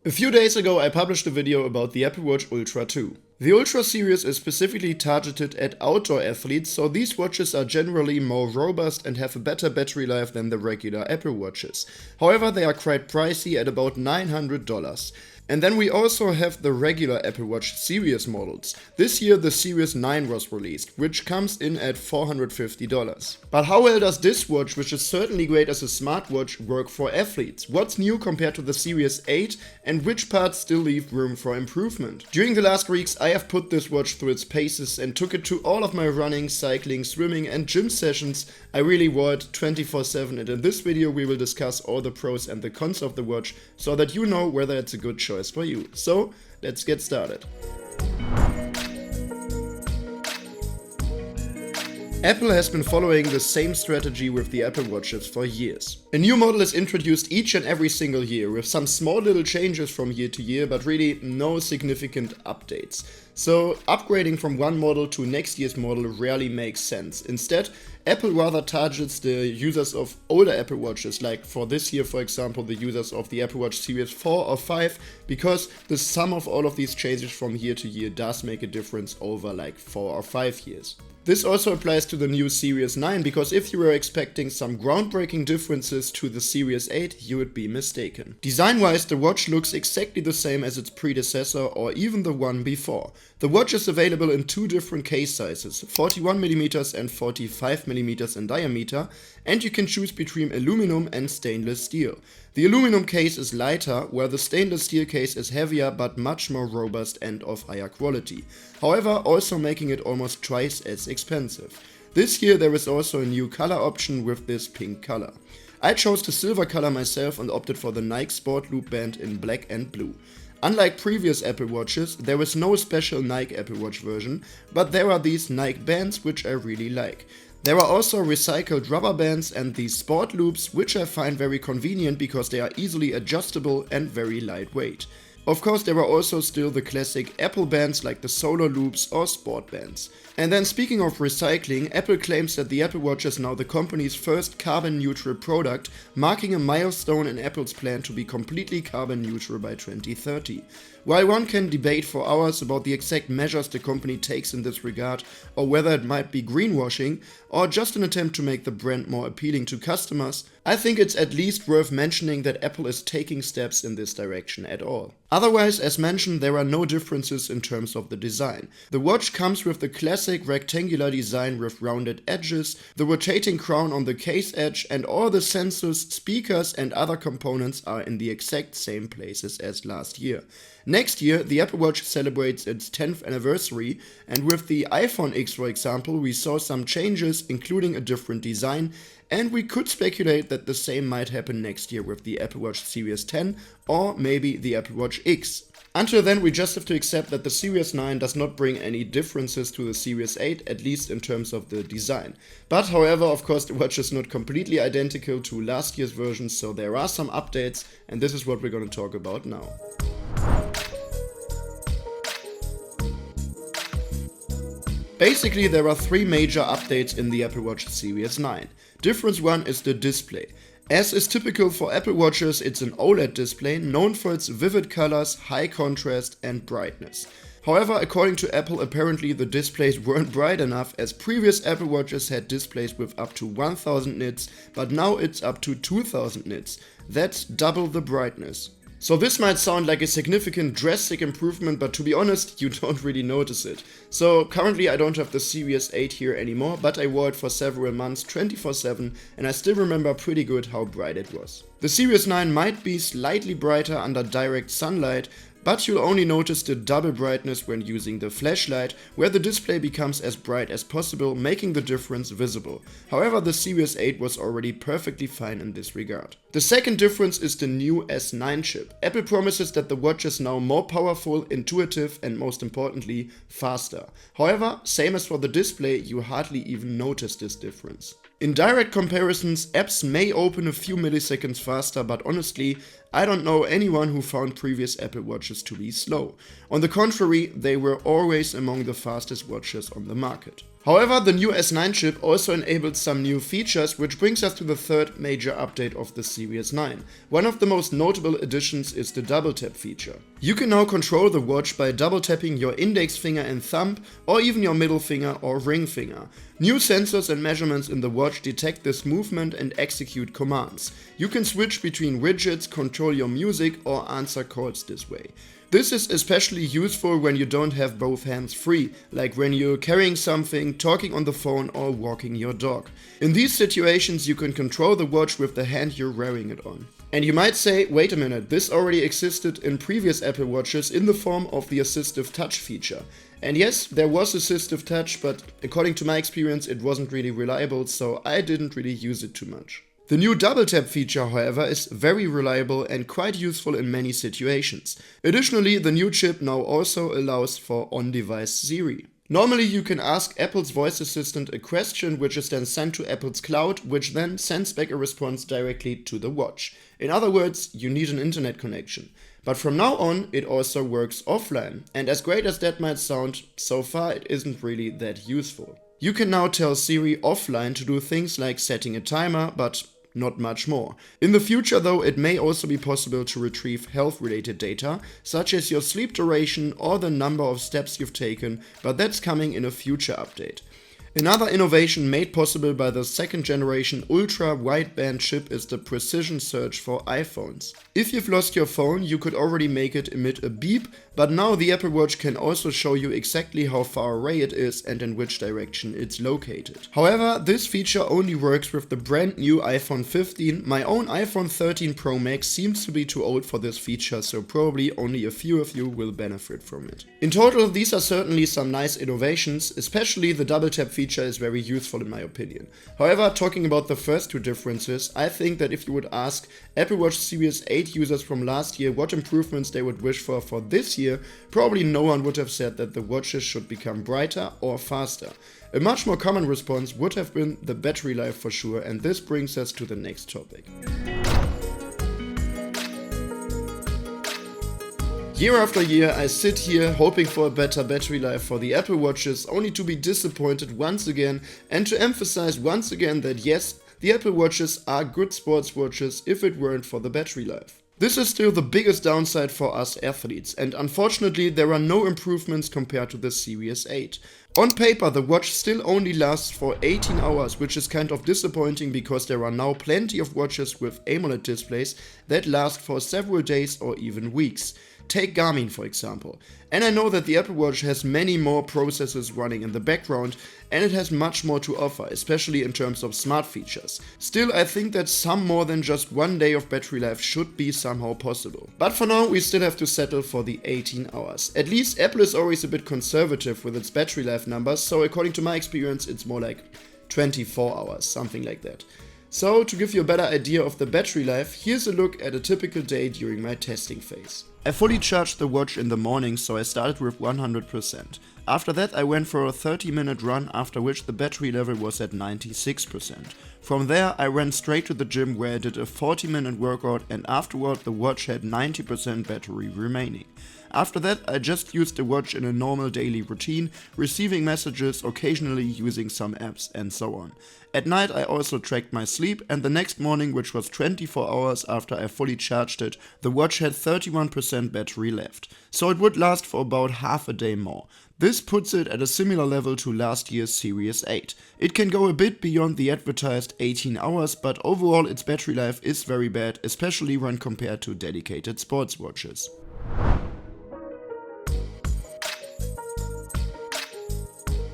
A few days ago I published a video about the Apple Watch Ultra 2. The Ultra series is specifically targeted at outdoor athletes, so these watches are generally more robust and have a better battery life than the regular Apple Watches. However, they are quite pricey at about $900. And then we also have the regular Apple Watch series models. This year the Series 9 was released, which comes in at $450. But how well does this watch, which is certainly great as a smartwatch, work for athletes? What's new compared to the Series 8 and which parts still leave room for improvement? During the last weeks I have put this watch through its paces and took it to all of my running, cycling, swimming and gym sessions. I really wore it 24/7, and in this video we will discuss all the pros and the cons of the watch so that you know whether it's a good choice for you. So let's get started. Apple has been following the same strategy with the Apple Watches for years. A new model is introduced each and every single year with some small little changes from year to year, but really no significant updates. So upgrading from one model to next year's model rarely makes sense. Instead, Apple rather targets the users of older Apple Watches, like for this year, for example, the users of the Apple Watch Series 4 or 5, because the sum of all of these changes from year to year does make a difference over like 4 or 5 years. This also applies to the new Series 9, because if you were expecting some groundbreaking differences to the Series 8, you would be mistaken. Design-wise, the watch looks exactly the same as its predecessor or even the one before. The watch is available in two different case sizes, 41mm and 45mm in diameter, and you can choose between aluminum and stainless steel. The aluminum case is lighter, while the stainless steel case is heavier but much more robust and of higher quality. However, also making it almost twice as expensive. This year there is also a new color option with this pink color. I chose the silver color myself and opted for the Nike Sport Loop band in black and blue. Unlike previous Apple Watches, there is no special Nike Apple Watch version, but there are these Nike bands which I really like. There are also recycled rubber bands and these sport loops, which I find very convenient because they are easily adjustable and very lightweight. Of course, there are also still the classic Apple bands like the solar loops or sport bands. And then speaking of recycling, Apple claims that the Apple Watch is now the company's first carbon neutral product, marking a milestone in Apple's plan to be completely carbon neutral by 2030. While one can debate for hours about the exact measures the company takes in this regard, or whether it might be greenwashing, or just an attempt to make the brand more appealing to customers, I think it's at least worth mentioning that Apple is taking steps in this direction at all. Otherwise, as mentioned, there are no differences in terms of the design. The watch comes with the classic rectangular design with rounded edges, the rotating crown on the case edge, and all the sensors, speakers and other components are in the exact same places as last year. Next year, the Apple Watch celebrates its 10th anniversary, and with the iPhone X, for example, we saw some changes, including a different design, and we could speculate that the same might happen next year with the Apple Watch Series 10 or maybe the Apple Watch X. Until then, we just have to accept that the Series 9 does not bring any differences to the Series 8, at least in terms of the design. But however, of course, the watch is not completely identical to last year's version, so there are some updates, and this is what we're going to talk about now. Basically, there are three major updates in the Apple Watch Series 9. Difference 1 is the display. As is typical for Apple Watches, it's an OLED display known for its vivid colors, high contrast and brightness. However, according to Apple, apparently the displays weren't bright enough, as previous Apple Watches had displays with up to 1000 nits, but now it's up to 2000 nits. That's double the brightness. So this might sound like a significant drastic improvement, but to be honest, you don't really notice it. So currently I don't have the Series 8 here anymore, but I wore it for several months 24/7 and I still remember pretty good how bright it was. The Series 9 might be slightly brighter under direct sunlight, but you'll only notice the double brightness when using the flashlight, where the display becomes as bright as possible, making the difference visible. However, the Series 8 was already perfectly fine in this regard. The second difference is the new S9 chip. Apple promises that the watch is now more powerful, intuitive and most importantly, faster. However, same as for the display, you hardly even notice this difference. In direct comparisons, apps may open a few milliseconds faster, but honestly, I don't know anyone who found previous Apple Watches to be slow. On the contrary, they were always among the fastest watches on the market. However, the new S9 chip also enabled some new features, which brings us to the third major update of the Series 9. One of the most notable additions is the double tap feature. You can now control the watch by double tapping your index finger and thumb, or even your middle finger or ring finger. New sensors and measurements in the watch detect this movement and execute commands. You can switch between widgets, control your music, or answer calls this way. This is especially useful when you don't have both hands free, like when you're carrying something, talking on the phone, or walking your dog. In these situations, you can control the watch with the hand you're wearing it on. And you might say, wait a minute, this already existed in previous Apple Watches in the form of the assistive touch feature. And yes, there was assistive touch, but according to my experience, it wasn't really reliable, so I didn't really use it too much. The new double tap feature, however, is very reliable and quite useful in many situations. Additionally, the new chip now also allows for on-device Siri. Normally you can ask Apple's voice assistant a question which is then sent to Apple's cloud, which then sends back a response directly to the watch. In other words, you need an internet connection. But from now on, it also works offline. And as great as that might sound, so far it isn't really that useful. You can now tell Siri offline to do things like setting a timer, but not much more. In the future though, it may also be possible to retrieve health-related data, such as your sleep duration or the number of steps you've taken, but that's coming in a future update. Another innovation made possible by the second generation ultra-wideband chip is the precision search for iPhones. If you've lost your phone, you could already make it emit a beep, but now the Apple Watch can also show you exactly how far away it is and in which direction it's located. However, this feature only works with the brand new iPhone 15. My own iPhone 13 Pro Max seems to be too old for this feature, so probably only a few of you will benefit from it. In total, these are certainly some nice innovations, especially the double tap feature is very useful in my opinion. However, talking about the first two differences, I think that if you would ask Apple Watch Series 8 users from last year what improvements they would wish for this year, probably no one would have said that the watches should become brighter or faster. A much more common response would have been the battery life for sure, and this brings us to the next topic. Year after year, I sit here hoping for a better battery life for the Apple Watches, only to be disappointed once again and to emphasize once again that yes, the Apple Watches are good sports watches if it weren't for the battery life. This is still the biggest downside for us athletes, and unfortunately there are no improvements compared to the Series 8. On paper, the watch still only lasts for 18 hours, which is kind of disappointing because there are now plenty of watches with AMOLED displays that last for several days or even weeks. Take Garmin for example. And I know that the Apple Watch has many more processes running in the background and it has much more to offer, especially in terms of smart features. Still, I think that some more than just one day of battery life should be somehow possible. But for now, we still have to settle for the 18 hours. At least Apple is always a bit conservative with its battery life numbers, so according to my experience, it's more like 24 hours, something like that. So, to give you a better idea of the battery life, here's a look at a typical day during my testing phase. I fully charged the watch in the morning, so I started with 100%. After that I went for a 30-minute run, after which the battery level was at 96%. From there I ran straight to the gym where I did a 40-minute workout and afterward the watch had 90% battery remaining. After that I just used the watch in a normal daily routine, receiving messages, occasionally using some apps and so on. At night I also tracked my sleep, and the next morning, which was 24 hours after I fully charged it, the watch had 31% battery left. So it would last for about half a day more. This puts it at a similar level to last year's Series 8. It can go a bit beyond the advertised 18 hours, but overall its battery life is very bad, especially when compared to dedicated sports watches.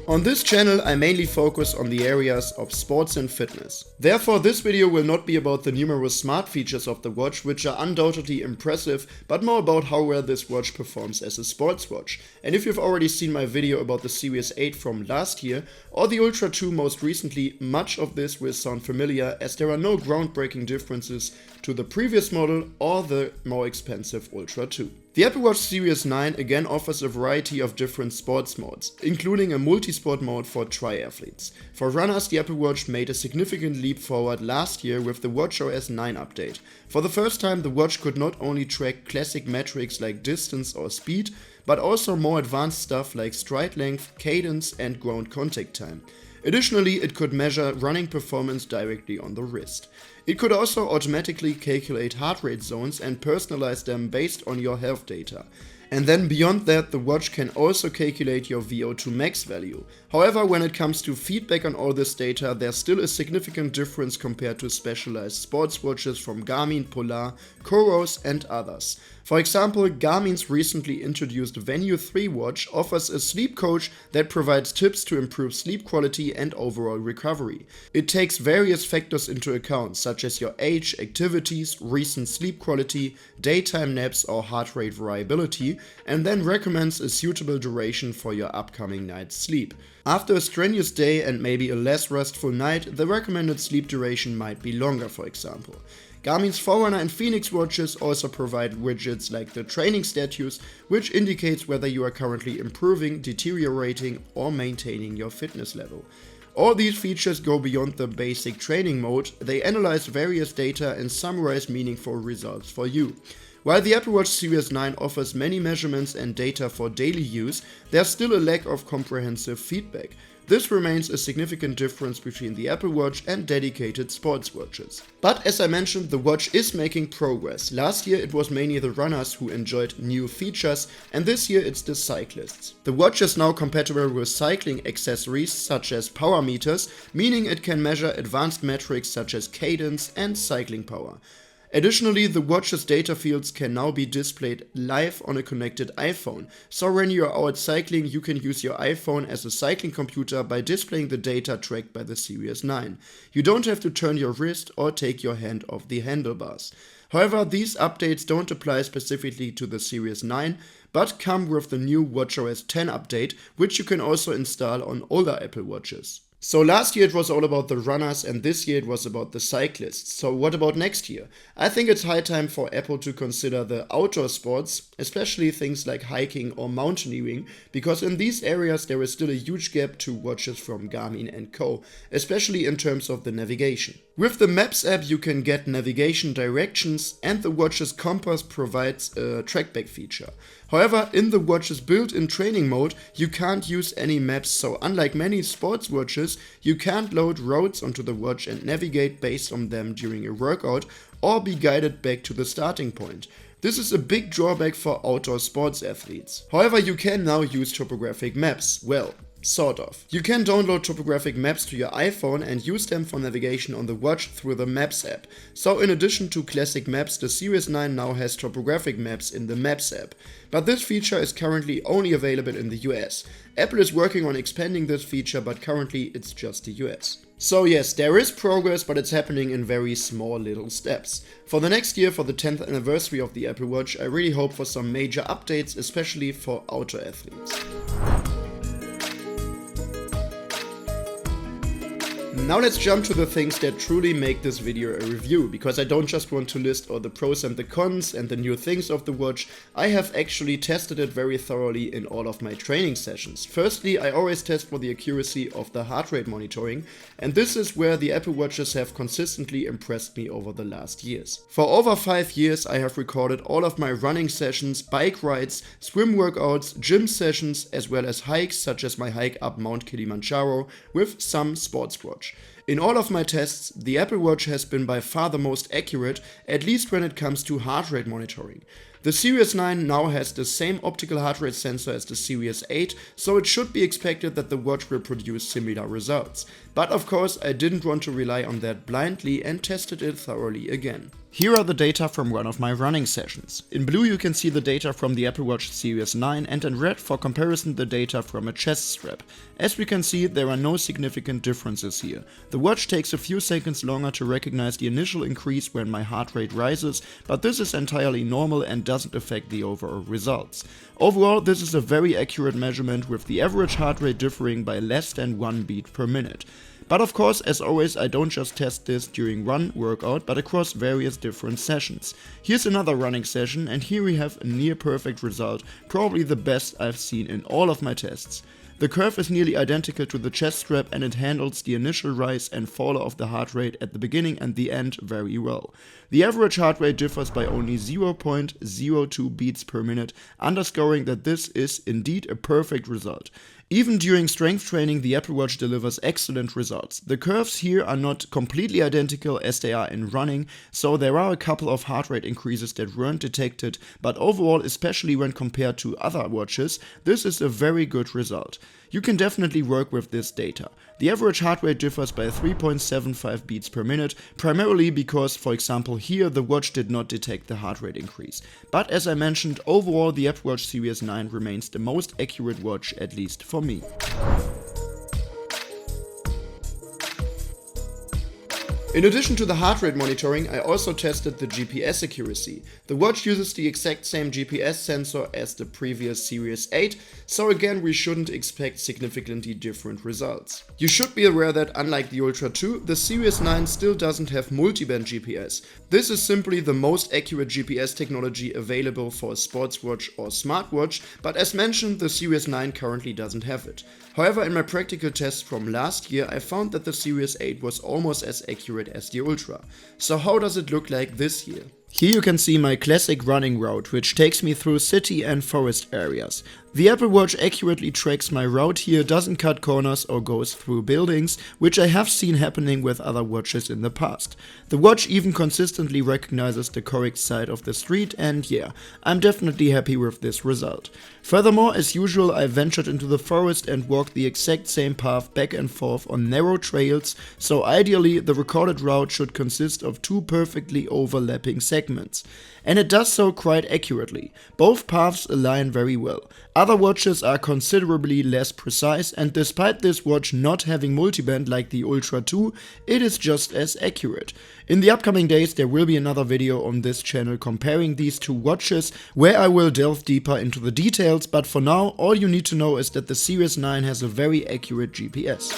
On this channel I mainly focus on the areas of sports and fitness. Therefore this video will not be about the numerous smart features of the watch, which are undoubtedly impressive, but more about how well this watch performs as a sports watch. And if you've already seen my video about the Series 8 from last year, or the Ultra 2 most recently, much of this will sound familiar as there are no groundbreaking differences to the previous model or the more expensive Ultra 2. The Apple Watch Series 9 again offers a variety of different sports modes, including a multi multi-sport mode for triathletes. For runners, the Apple Watch made a significant leap forward last year with the watchOS 9 update. For the first time, the watch could not only track classic metrics like distance or speed, but also more advanced stuff like stride length, cadence, and ground contact time. Additionally, it could measure running performance directly on the wrist. It could also automatically calculate heart rate zones and personalize them based on your health data. And then beyond that, the watch can also calculate your VO2 max value. However, when it comes to feedback on all this data, there's still a significant difference compared to specialized sports watches from Garmin, Polar, Coros, and others. For example, Garmin's recently introduced Venue 3 watch offers a sleep coach that provides tips to improve sleep quality and overall recovery. It takes various factors into account, such as your age, activities, recent sleep quality, daytime naps or heart rate variability, and then recommends a suitable duration for your upcoming night's sleep. After a strenuous day and maybe a less restful night, the recommended sleep duration might be longer, for example. Garmin's Forerunner and Phoenix watches also provide widgets like the training status, which indicates whether you are currently improving, deteriorating, or maintaining your fitness level. All these features go beyond the basic training mode. They analyze various data and summarize meaningful results for you. While the Apple Watch Series 9 offers many measurements and data for daily use, there's still a lack of comprehensive feedback. This remains a significant difference between the Apple Watch and dedicated sports watches. But as I mentioned, the watch is making progress. Last year it was mainly the runners who enjoyed new features, and this year it's the cyclists. The watch is now compatible with cycling accessories such as power meters, meaning it can measure advanced metrics such as cadence and cycling power. Additionally, the watch's data fields can now be displayed live on a connected iPhone. So when you are out cycling, you can use your iPhone as a cycling computer by displaying the data tracked by the Series 9. You don't have to turn your wrist or take your hand off the handlebars. However, these updates don't apply specifically to the Series 9, but come with the new watchOS 10 update, which you can also install on older Apple Watches. So last year it was all about the runners and this year it was about the cyclists. So what about next year? I think it's high time for Apple to consider the outdoor sports, especially things like hiking or mountaineering, because in these areas there is still a huge gap to watches from Garmin and Co., especially in terms of the navigation. With the Maps app you can get navigation directions and the watch's compass provides a trackback feature. However, in the watch's built-in training mode, you can't use any maps, so unlike many sports watches, you can't load routes onto the watch and navigate based on them during a workout or be guided back to the starting point. This is a big drawback for outdoor sports athletes. However, you can now use topographic maps. Well, sort of. You can download topographic maps to your iPhone and use them for navigation on the watch through the Maps app. So in addition to classic maps, the Series 9 now has topographic maps in the Maps app. But this feature is currently only available in the US. Apple is working on expanding this feature, but currently it's just the US. So yes, there is progress, but it's happening in very small little steps. For the next year, for the 10th anniversary of the Apple Watch, I really hope for some major updates, especially for outdoor athletes. Now let's jump to the things that truly make this video a review, because I don't just want to list all the pros and the cons and the new things of the watch. I have actually tested it very thoroughly in all of my training sessions. Firstly, I always test for the accuracy of the heart rate monitoring, and this is where the Apple Watches have consistently impressed me over the last years. For over 5 years I have recorded all of my running sessions, bike rides, swim workouts, gym sessions, as well as hikes such as my hike up Mount Kilimanjaro with some sports watch. In all of my tests, the Apple Watch has been by far the most accurate, at least when it comes to heart rate monitoring. The Series 9 now has the same optical heart rate sensor as the Series 8, so it should be expected that the watch will produce similar results. But of course, I didn't want to rely on that blindly and tested it thoroughly again. Here are the data from one of my running sessions. In blue you can see the data from the Apple Watch Series 9 and in red for comparison the data from a chest strap. As we can see, there are no significant differences here. The watch takes a few seconds longer to recognize the initial increase when my heart rate rises, but this is entirely normal and doesn't affect the overall results. Overall, this is a very accurate measurement with the average heart rate differing by less than 1 beat per minute. But of course, as always, I don't just test this during one workout, but across various different sessions. Here's another running session, and here we have a near perfect result, probably the best I've seen in all of my tests. The curve is nearly identical to the chest strap and it handles the initial rise and fall of the heart rate at the beginning and the end very well. The average heart rate differs by only 0.02 beats per minute, underscoring that this is indeed a perfect result. Even during strength training, the Apple Watch delivers excellent results. The curves here are not completely identical as they are in running, so there are a couple of heart rate increases that weren't detected, but overall, especially when compared to other watches, this is a very good result. You can definitely work with this data. The average heart rate differs by 3.75 beats per minute, primarily because, for example, here the watch did not detect the heart rate increase. But as I mentioned, overall the Apple Watch Series 9 remains the most accurate watch, at least for me. In addition to the heart rate monitoring, I also tested the GPS accuracy. The watch uses the exact same GPS sensor as the previous Series 8, so again we shouldn't expect significantly different results. You should be aware that unlike the Ultra 2, the Series 9 still doesn't have multiband GPS. This is simply the most accurate GPS technology available for a sports watch or smartwatch, but as mentioned, the Series 9 currently doesn't have it. However, in my practical test from last year, I found that the Series 8 was almost as accurate as the Ultra. So how does it look like this year? Here you can see my classic running route, which takes me through city and forest areas. The Apple Watch accurately tracks my route here, doesn't cut corners or goes through buildings, which I have seen happening with other watches in the past. The watch even consistently recognizes the correct side of the street, and yeah, I'm definitely happy with this result. Furthermore, as usual, I ventured into the forest and walked the exact same path back and forth on narrow trails, so ideally the recorded route should consist of two perfectly overlapping segments. And it does so quite accurately. Both paths align very well. Other watches are considerably less precise, and despite this watch not having multiband like the Ultra 2, it is just as accurate. In the upcoming days there will be another video on this channel comparing these two watches, where I will delve deeper into the details, but for now all you need to know is that the Series 9 has a very accurate GPS.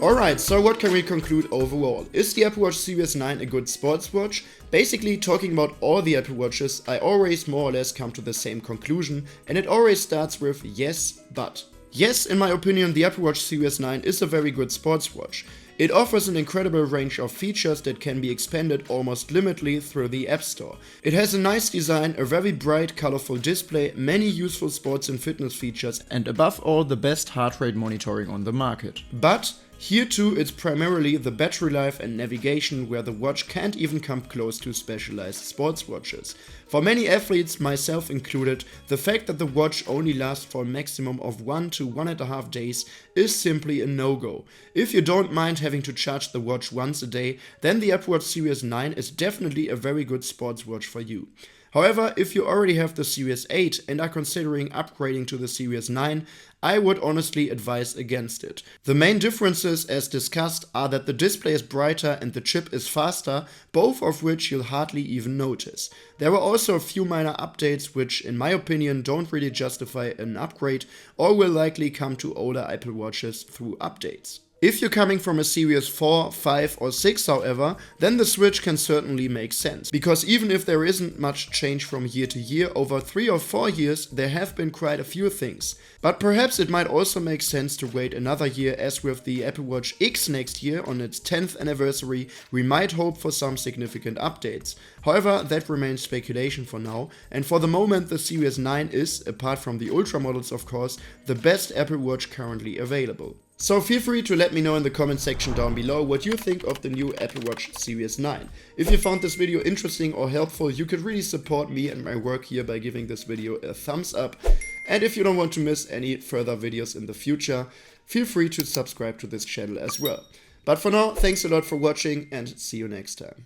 Alright, so what can we conclude overall? Is the Apple Watch Series 9 a good sports watch? Basically, talking about all the Apple Watches, I always more or less come to the same conclusion, and it always starts with yes, but. Yes, in my opinion, the Apple Watch Series 9 is a very good sports watch. It offers an incredible range of features that can be expanded almost limitlessly through the App Store. It has a nice design, a very bright, colorful display, many useful sports and fitness features, and above all, the best heart rate monitoring on the market. But here too, it's primarily the battery life and navigation where the watch can't even come close to specialized sports watches. For many athletes, myself included, the fact that the watch only lasts for a maximum of 1 to 1.5 days is simply a no-go. If you don't mind having to charge the watch once a day, then the Apple Watch Series 9 is definitely a very good sports watch for you. However, if you already have the Series 8 and are considering upgrading to the Series 9, I would honestly advise against it. The main differences, as discussed, are that the display is brighter and the chip is faster, both of which you'll hardly even notice. There were also a few minor updates which, in my opinion, don't really justify an upgrade or will likely come to older Apple Watches through updates. If you're coming from a Series 4, 5 or 6 however, then the switch can certainly make sense. Because even if there isn't much change from year to year, over 3 or 4 years there have been quite a few things. But perhaps it might also make sense to wait another year, as with the Apple Watch X next year on its 10th anniversary we might hope for some significant updates. However, that remains speculation for now, and for the moment the Series 9 is, apart from the Ultra models of course, the best Apple Watch currently available. So feel free to let me know in the comment section down below what you think of the new Apple Watch Series 9. If you found this video interesting or helpful, you could really support me and my work here by giving this video a thumbs up. And if you don't want to miss any further videos in the future, feel free to subscribe to this channel as well. But for now, thanks a lot for watching and see you next time.